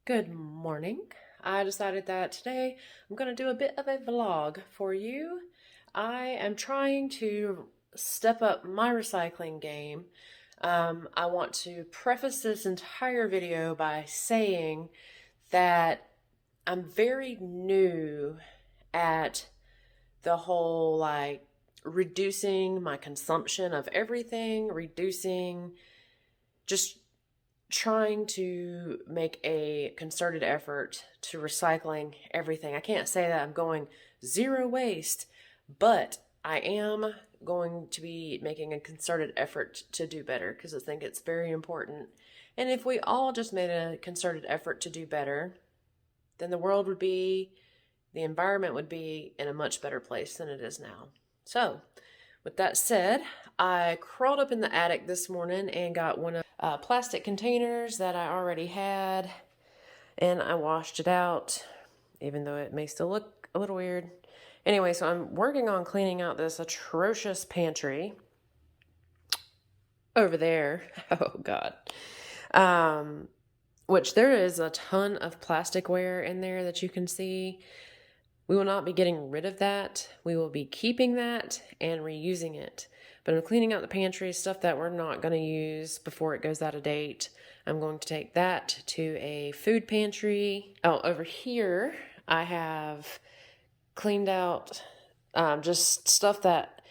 Good morning. I decided that today I'm going to do a bit of a vlog for you. I am trying to step up my recycling game. I want to preface this entire video by saying that I'm very new at the whole reducing my consumption of everything, reducing just trying to make a concerted effort to recycling everything. I can't say that I'm going zero waste, but I am going to be making a concerted effort to do better because I think it's very important. And if we all just made a concerted effort to do better, then the environment would be in a much better place than it is now. So, with that said, I crawled up in the attic this morning and got one of plastic containers that I already had, and I washed it out, even though it may still look a little weird. Anyway, so I'm working on cleaning out this atrocious pantry over there. Oh, God. Which there is a ton of plasticware in there that you can see. We will not be getting rid of that. We will be keeping that and reusing it. But I'm cleaning out the pantry, stuff that we're not going to use before it goes out of date. I'm going to take that to a food pantry. Oh, over here, I have cleaned out just stuff that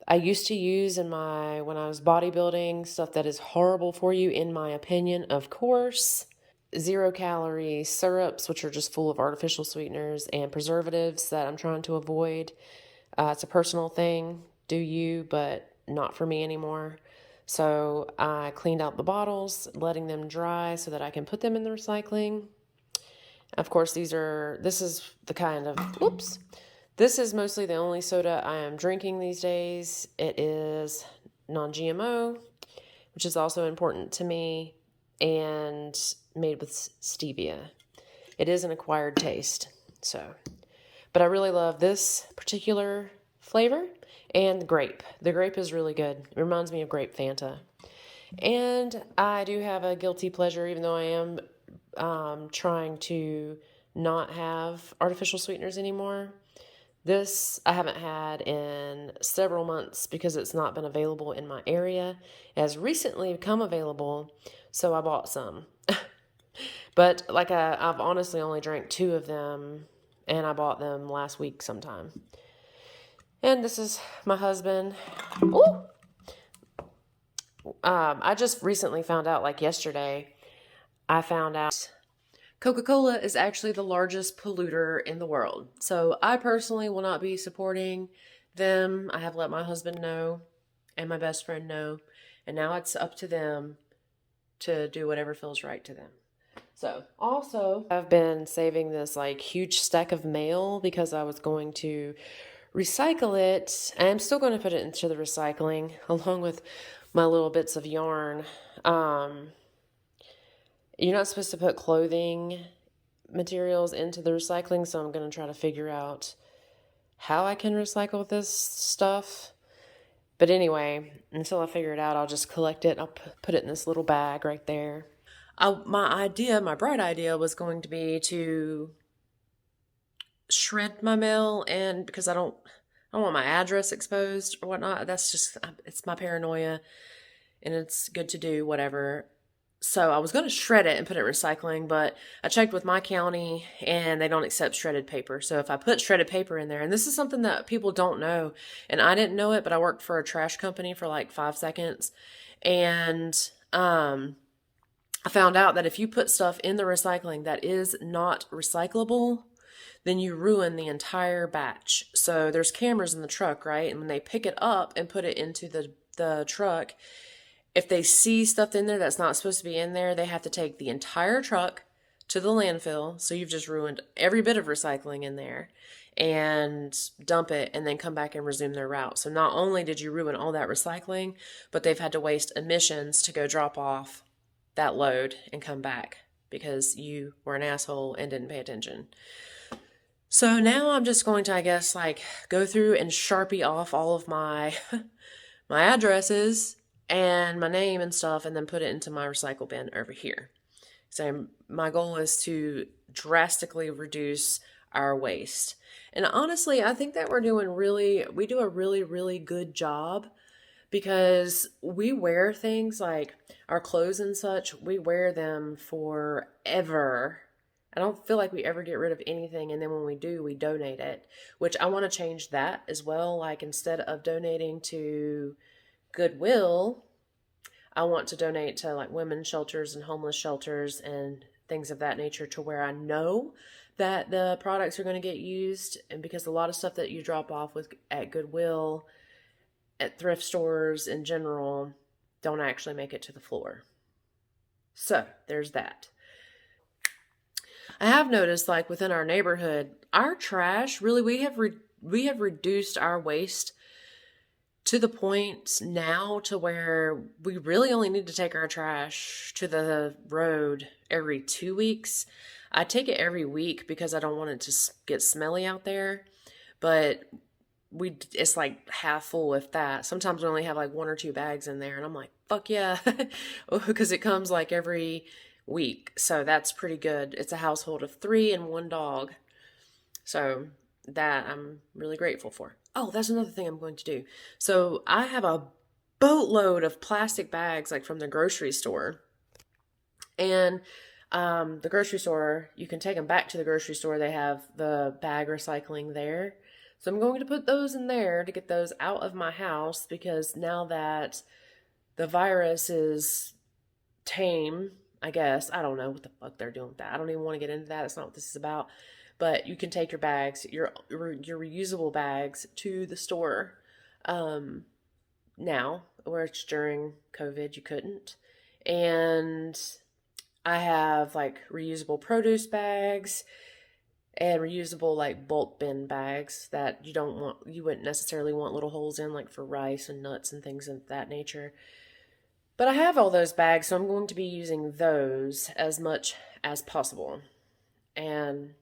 I used to use when I was bodybuilding, stuff that is horrible for you, in my opinion, of course. 0-calorie syrups, which are just full of artificial sweeteners and preservatives that I'm trying to avoid. It's a personal thing, do you, but not for me anymore. So I cleaned out the bottles, letting them dry so that I can put them in the recycling. Of course, this is mostly the only soda I am drinking these days. It is non-GMO, which is also important to me, and made with stevia. It is an acquired taste, but I really love this particular flavor and the grape. The grape is really good. It reminds me of grape Fanta. And I do have a guilty pleasure, even though I am trying to not have artificial sweeteners anymore. This I haven't had in several months because it's not been available in my area. It has recently become available, so I bought some. But I've honestly only drank 2 of them, and I bought them last week sometime. And this is my husband. Ooh! I just recently found out, yesterday, I found out Coca-Cola is actually the largest polluter in the world. So I personally will not be supporting them. I have let my husband know and my best friend know. And now it's up to them to do whatever feels right to them. So also, I've been saving this huge stack of mail because I was going to recycle it. I'm still going to put it into the recycling along with my little bits of yarn. You're not supposed to put clothing materials into the recycling, so I'm going to try to figure out how I can recycle this stuff. But anyway, until I figure it out, I'll just collect it. I'll put it in this little bag right there. My bright idea was going to be to shred my mail, and because I don't want my address exposed or whatnot. It's my paranoia, and it's good to do whatever. So I was going to shred it and put it in recycling, but I checked with my county and they don't accept shredded paper. So if I put shredded paper in there, and this is something that people don't know, and I didn't know it, but I worked for a trash company for 5 seconds, and I found out that if you put stuff in the recycling that is not recyclable, then you ruin the entire batch. So there's cameras in the truck, right? And when they pick it up and put it into the truck, if they see stuff in there that's not supposed to be in there, they have to take the entire truck to the landfill. So you've just ruined every bit of recycling in there, and dump it and then come back and resume their route. So not only did you ruin all that recycling, but they've had to waste emissions to go drop off that load and come back because you were an asshole and didn't pay attention. So now I'm just going to, go through and Sharpie off all of my addresses and my name and stuff, and then put it into my recycle bin over here. So my goal is to drastically reduce our waste. And honestly, I think that we do a really, really good job because we wear things like our clothes and such, we wear them forever. I don't feel like we ever get rid of anything, and then when we do, we donate it, which I want to change that as well. Like instead of donating to GoodWill, I want to donate to like women's shelters and homeless shelters and things of that nature, to where I know that the products are going to get used. And because a lot of stuff that you drop off with at GoodWill, at thrift stores in general, don't actually make it to the floor. So there's that. I have noticed, like within our neighborhood, our trash really, we have reduced our waste to the point now to where we really only need to take our trash to the road every 2 weeks. I take it every week because I don't want it to get smelly out there, but it's like half full with that. Sometimes we only have like 1 or 2 bags in there, and I'm like, fuck yeah, because it comes like every week. So that's pretty good. It's a household of 3 and 1 dog. So that I'm really grateful for. Oh, that's another thing I'm going to do. So I have a boatload of plastic bags, like from the grocery store. And the grocery store, you can take them back to the grocery store. They have the bag recycling there. So I'm going to put those in there to get those out of my house, because now that the virus is tame, I guess, I don't know what the fuck they're doing with that. I don't even want to get into that. That's not what this is about. But you can take your bags, your reusable bags, to the store now, which during COVID you couldn't. And I have like reusable produce bags and reusable like bulk bin bags that you wouldn't necessarily want little holes in, like for rice and nuts and things of that nature. But I have all those bags, so I'm going to be using those as much as possible and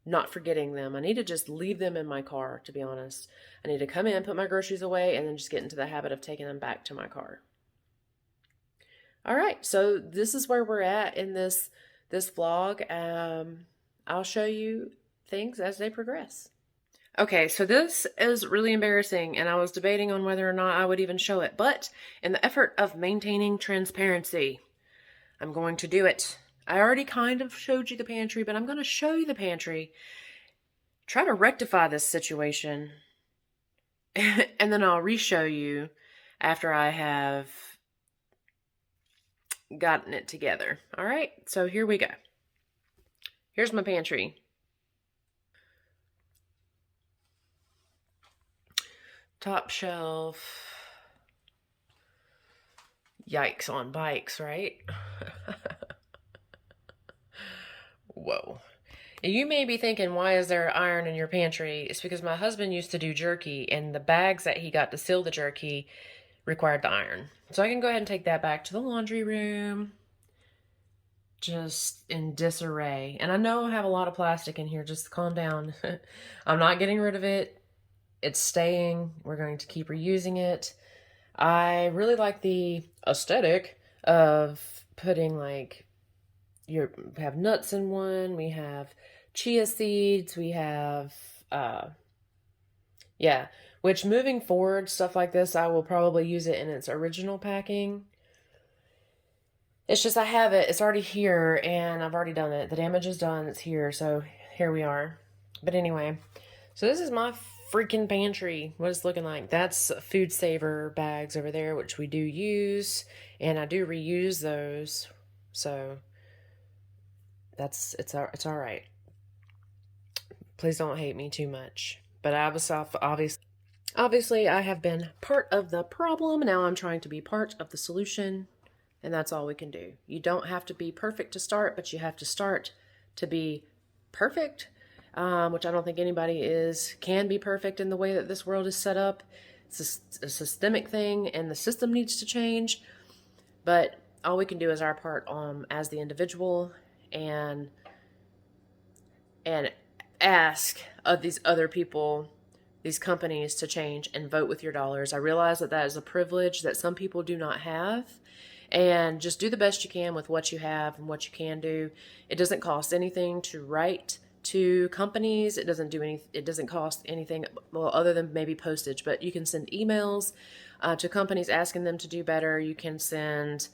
not forgetting them. I need to just leave them in my car, to be honest. I need to come in, put my groceries away, and then just get into the habit of taking them back to my car. All right, so this is where we're at in this vlog. I'll show you things as they progress. Okay, so this is really embarrassing, and I was debating on whether or not I would even show it, but in the effort of maintaining transparency, I'm going to do it. I already kind of showed you the pantry, but I'm going to show you the pantry, try to rectify this situation, and then I'll re-show you after I have gotten it together. All right, so here we go. Here's my pantry. Top shelf. Yikes on bikes, right? Whoa. You may be thinking, why is there iron in your pantry? It's because my husband used to do jerky, and the bags that he got to seal the jerky required the iron. So I can go ahead and take that back to the laundry room. Just in disarray. And I know I have a lot of plastic in here. Just calm down. I'm not getting rid of it. It's staying. We're going to keep reusing it. I really like the aesthetic of putting, like, we have nuts in one, we have chia seeds, we have, yeah, which moving forward, stuff like this, I will probably use it in its original packing. It's just I have it, it's already here, and I've already done it. The damage is done, it's here, so here we are. But anyway, so this is my freaking pantry, what it's looking like. That's food saver bags over there, which we do use, and I do reuse those, so it's all right. Please don't hate me too much. But obviously I have been part of the problem. Now I'm trying to be part of the solution, and that's all we can do. You don't have to be perfect to start, but you have to start to be perfect, which I don't think anybody can be perfect in the way that this world is set up. It's a systemic thing, and the system needs to change. But all we can do is our part as the individual, and ask of these other people, these companies, to change and vote with your dollars. I realize that is a privilege that some people do not have, and just do the best you can with what you have and what you can do. It doesn't cost anything to write to companies. It doesn't cost anything, well, other than maybe postage, but you can send emails to companies asking them to do better. You can send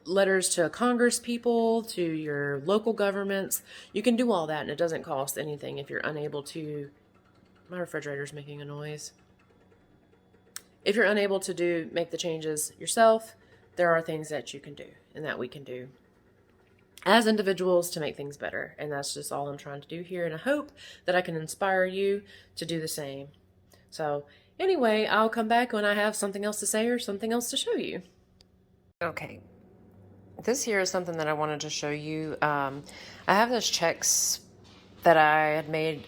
letters to Congress people, to your local governments. You can do all that, and it doesn't cost anything if you're unable to. My refrigerator's making a noise. If you're unable to make the changes yourself, there are things that you can do and that we can do as individuals to make things better. And that's just all I'm trying to do here. And I hope that I can inspire you to do the same. So anyway, I'll come back when I have something else to say or something else to show you. Okay. This here is something that I wanted to show you. I have this Chex that I had made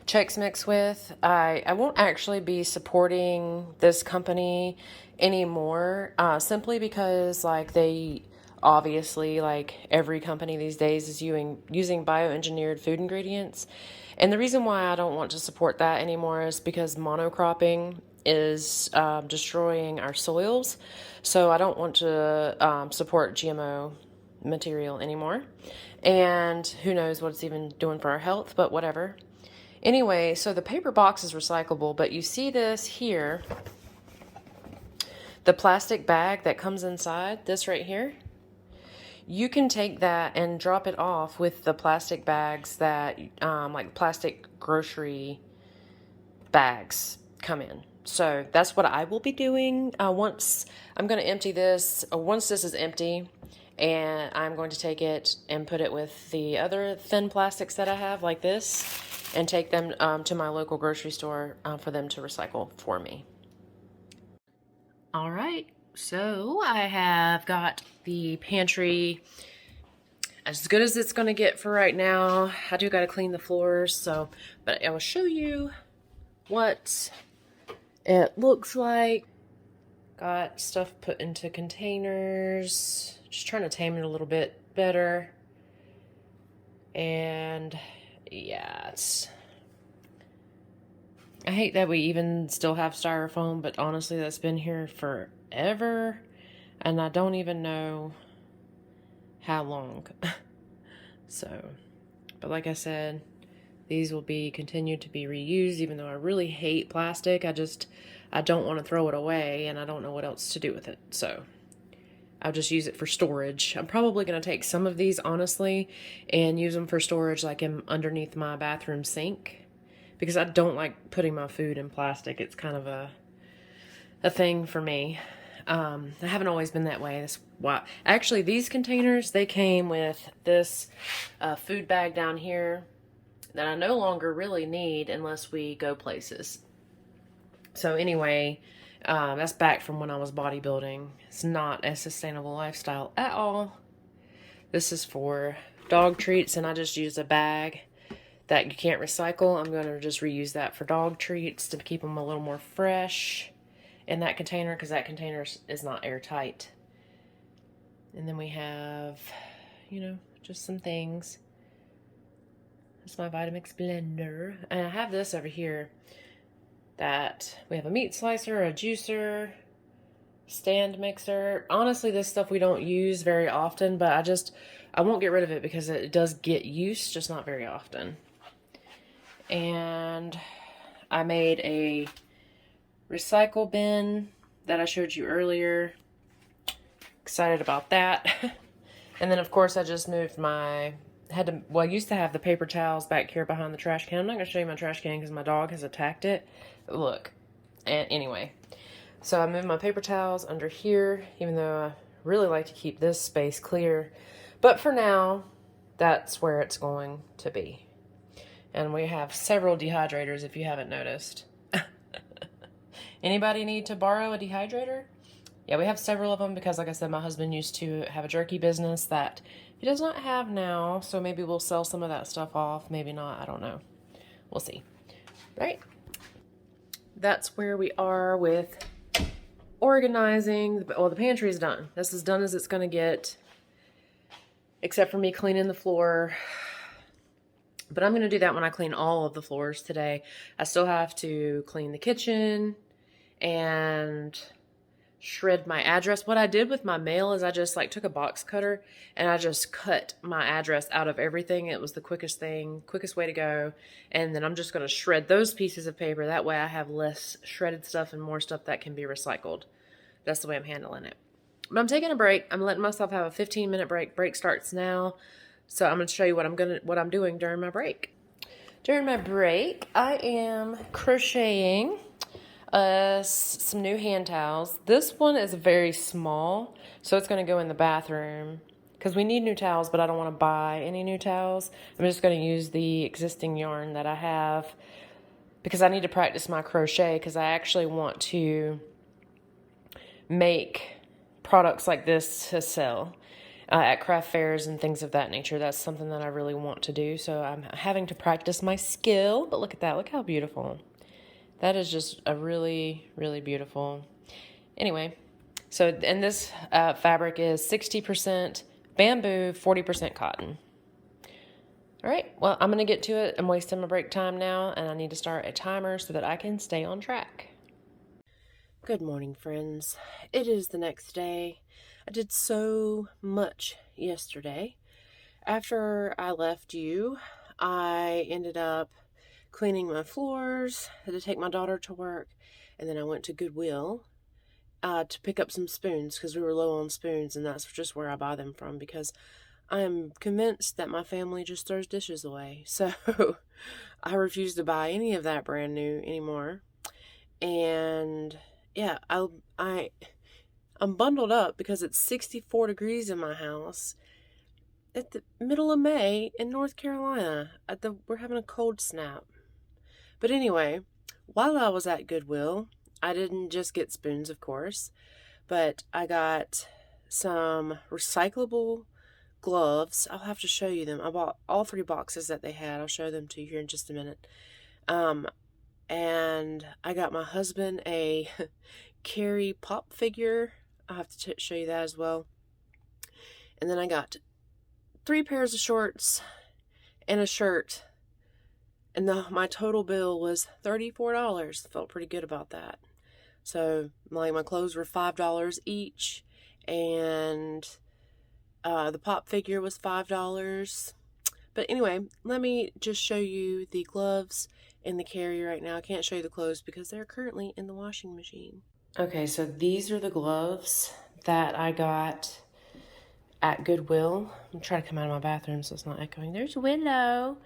Chex Mix with. I won't actually be supporting this company anymore, simply because like they obviously, like every company these days, is using bioengineered food ingredients. And the reason why I don't want to support that anymore is because monocropping is destroying our soils. So I don't want to support GMO material anymore. And who knows what it's even doing for our health, but whatever. Anyway, so the paper box is recyclable, but you see this here, the plastic bag that comes inside, this right here. You can take that and drop it off with the plastic bags that, like plastic grocery bags come in. So that's what I will be doing. Once I'm going to empty this, once this is empty, and I'm going to take it and put it with the other thin plastics that I have, like this, and take them to my local grocery store for them to recycle for me. All right, so I have got the pantry as good as it's going to get for right now. I do got to clean the floors, but I will show you what it looks like. Got stuff put into containers, just trying to tame it a little bit better. And yeah, I hate that we even still have styrofoam, but honestly, that's been here forever, and I don't even know how long. So, but like I said, these will be continued to be reused, even though I really hate plastic. I don't want to throw it away, and I don't know what else to do with it. So I'll just use it for storage. I'm probably going to take some of these, honestly, and use them for storage, like underneath my bathroom sink, because I don't like putting my food in plastic. It's kind of a thing for me. I haven't always been that way. That's why. Actually, these containers, they came with this food bag down here that I no longer really need unless we go places. So anyway, that's back from when I was bodybuilding. It's not a sustainable lifestyle at all. This is for dog treats, and I just use a bag that you can't recycle. I'm going to just reuse that for dog treats to keep them a little more fresh in that container, because that container is not airtight. And then we have, just some things. That's my Vitamix blender. And I have this over here that we have a meat slicer, a juicer, stand mixer. Honestly, this stuff we don't use very often, but I won't get rid of it because it does get used, just not very often. And I made a recycle bin that I showed you earlier. Excited about that. And then of course I just moved I used to have the paper towels back here behind the trash can. I'm not going to show you my trash can because my dog has attacked it. Look. And anyway, so I moved my paper towels under here, even though I really like to keep this space clear. But for now, that's where it's going to be. And we have several dehydrators, if you haven't noticed. Anybody need to borrow a dehydrator? Yeah, we have several of them because, like I said, my husband used to have a jerky business that he does not have now. So maybe we'll sell some of that stuff off. Maybe not. I don't know. We'll see. Right? That's where we are with organizing. Well, the pantry is done. This is done as it's going to get, except for me cleaning the floor. But I'm going to do that when I clean all of the floors today. I still have to clean the kitchen and shred my address. What I did with my mail is I just like took a box cutter and I just cut my address out of everything. It was the quickest way to go. And then I'm just going to shred those pieces of paper. That way I have less shredded stuff and more stuff that can be recycled. That's the way I'm handling it. But I'm taking a break. I'm letting myself have a 15-minute break. Break starts now. So I'm going to show you what I'm doing during my break. During my break, I am crocheting some new hand towels. This one is very small, so it's going to go in the bathroom because we need new towels, but I don't want to buy any new towels. I'm just going to use the existing yarn that I have because I need to practice my crochet because I actually want to make products like this to sell at craft fairs and things of that nature. That's something that I really want to do, so I'm having to practice my skill. But look at that. Look how beautiful. That is just a really, really beautiful. Anyway, so, and this fabric is 60% bamboo, 40% cotton. All right, well, I'm going to get to it. I'm wasting my break time now, and I need to start a timer so that I can stay on track. Good morning, friends. It is the next day. I did so much yesterday. After I left you, I ended up cleaning my floors, had to take my daughter to work, and then I went to GoodWill to pick up some spoons because we were low on spoons, and that's just where I buy them from because I am convinced that my family just throws dishes away. So I refuse to buy any of that brand new anymore. And yeah, I'm bundled up because it's 64 degrees in my house at the middle of May in North Carolina. We're having a cold snap. But anyway, while I was at GoodWill, I didn't just get spoons, of course, but I got some recyclable gloves. I'll have to show you them. I bought all 3 boxes that they had. I'll show them to you here in just a minute. And I got my husband a Carrie pop figure. I'll have to show you that as well. And then I got 3 pairs of shorts and a shirt. And my total bill was $34. Felt pretty good about that. So my clothes were $5 each. And the pop figure was $5. But anyway, let me just show you the gloves and the carry right now. I can't show you the clothes because they're currently in the washing machine. Okay, so these are the gloves that I got at GoodWill. I'm trying to come out of my bathroom so it's not echoing. There's Willow.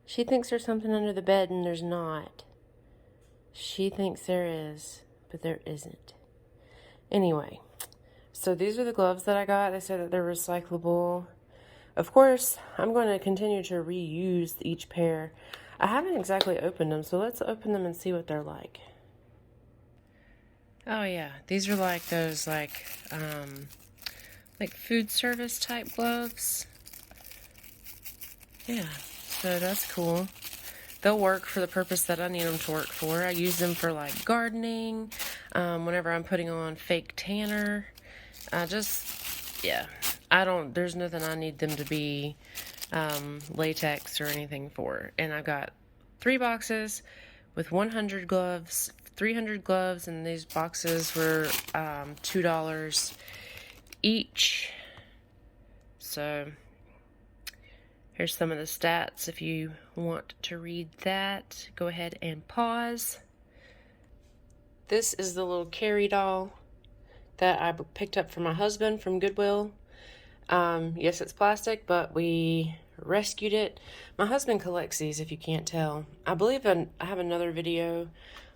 She thinks there's something under the bed and there's not. She thinks there is, but there isn't. Anyway, so these are the gloves that I got. They said that they're recyclable. Of course, I'm going to continue to reuse each pair. I haven't exactly opened them, so let's open them and see what they're like. Oh yeah, these are like those like food service type gloves. Yeah, so that's cool. They'll work for the purpose that I need them to work for. I use them for like gardening, whenever I'm putting on fake tanner. There's nothing I need them to be latex or anything for. And I've got 3 boxes with 100 gloves, 300 gloves, and these boxes were $2 each. So here's some of the stats. If you want to read that, go ahead and pause. This is the little Carrie doll that I picked up for my husband from GoodWill. Yes, it's plastic, but we rescued it. My husband collects these, if you can't tell. I believe I have another video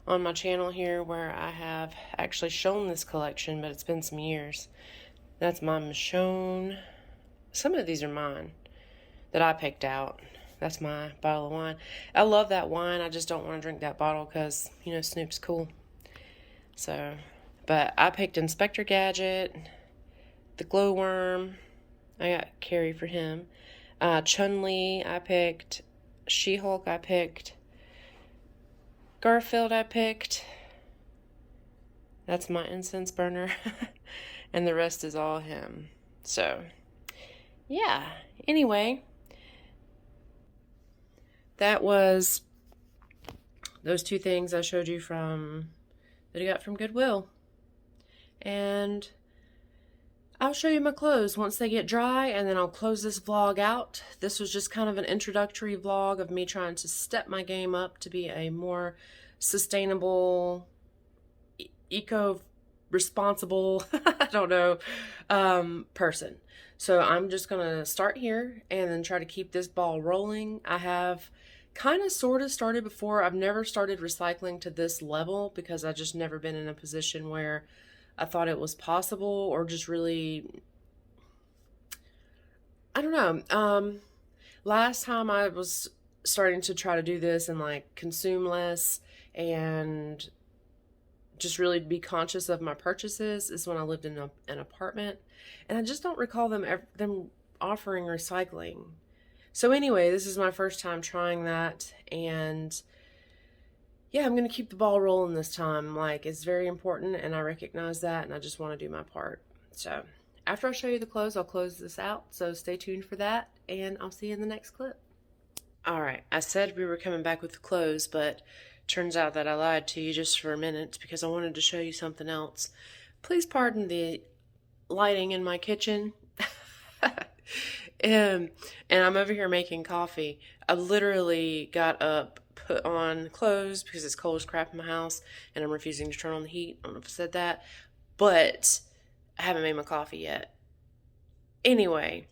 on my channel here where I have actually shown this collection, but it's been some years. That's my Michonne. Some of these are mine that I picked out. That's my bottle of wine. I love that wine. I just don't want to drink that bottle because, you know, Snoop's cool. So, but I picked Inspector Gadget, the Glowworm. I got Carrie for him. Chun-Li I picked. She-Hulk I picked. Garfield I picked. That's my incense burner. And the rest is all him. So, yeah. Anyway, that was those 2 things I showed you that I got from GoodWill. and I'll show you my clothes once they get dry, and then I'll close this vlog out. This was just kind of an introductory vlog of me trying to step my game up to be a more sustainable, eco-responsible, I don't know, person. So I'm just going to start here and then try to keep this ball rolling. I have kind of sort of started before. I've never started recycling to this level because I've just never been in a position where I thought it was possible, or just really, I don't know. Last time I was starting to try to do this and like consume less and just really be conscious of my purchases is when I lived in an apartment, and I just don't recall them offering recycling. So anyway, this is my first time trying that, and yeah, I'm going to keep the ball rolling this time. Like, it's very important, and I recognize that, and I just want to do my part. So after I show you the clothes, I'll close this out, so stay tuned for that, and I'll see you in the next clip. Alright, I said we were coming back with the clothes, but turns out that I lied to you just for a minute because I wanted to show you something else. Please pardon the lighting in my kitchen. And I'm over here making coffee. I literally got up, put on clothes because it's cold as crap in my house, and I'm refusing to turn on the heat. I don't know if I said that, but I haven't made my coffee yet. Anyway,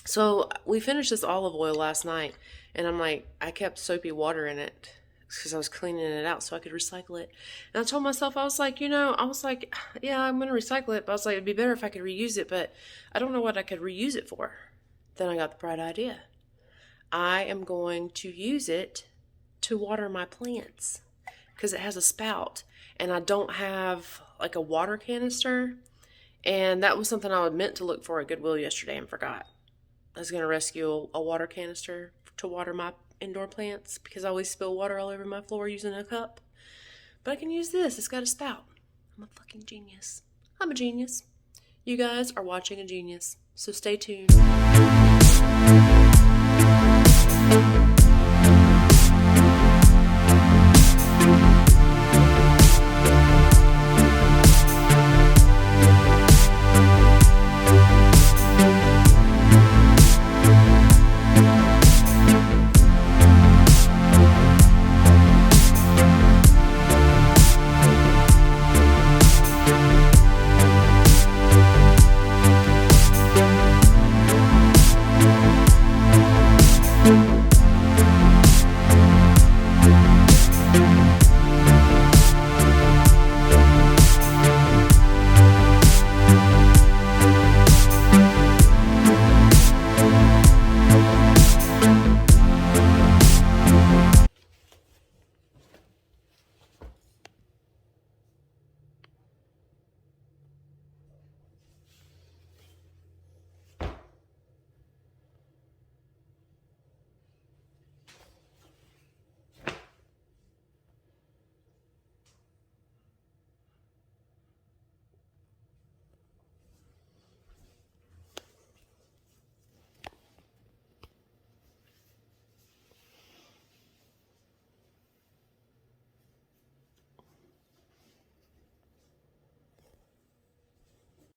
so we finished this olive oil last night, and I'm like, I kept soapy water in it because I was cleaning it out so I could recycle it. And I told myself, I was like, yeah, I'm going to recycle it, but I was like, it'd be better if I could reuse it, but I don't know what I could reuse it for. Then I got the bright idea. I am going to use it to water my plants because it has a spout, and I don't have like a water canister, and that was something I meant to look for at GoodWill yesterday and forgot. I was going to rescue a water canister to water my indoor plants because I always spill water all over my floor using a cup. But I can use this. It's got a spout. I'm a fucking genius. I'm a genius. You guys are watching a genius, so stay tuned.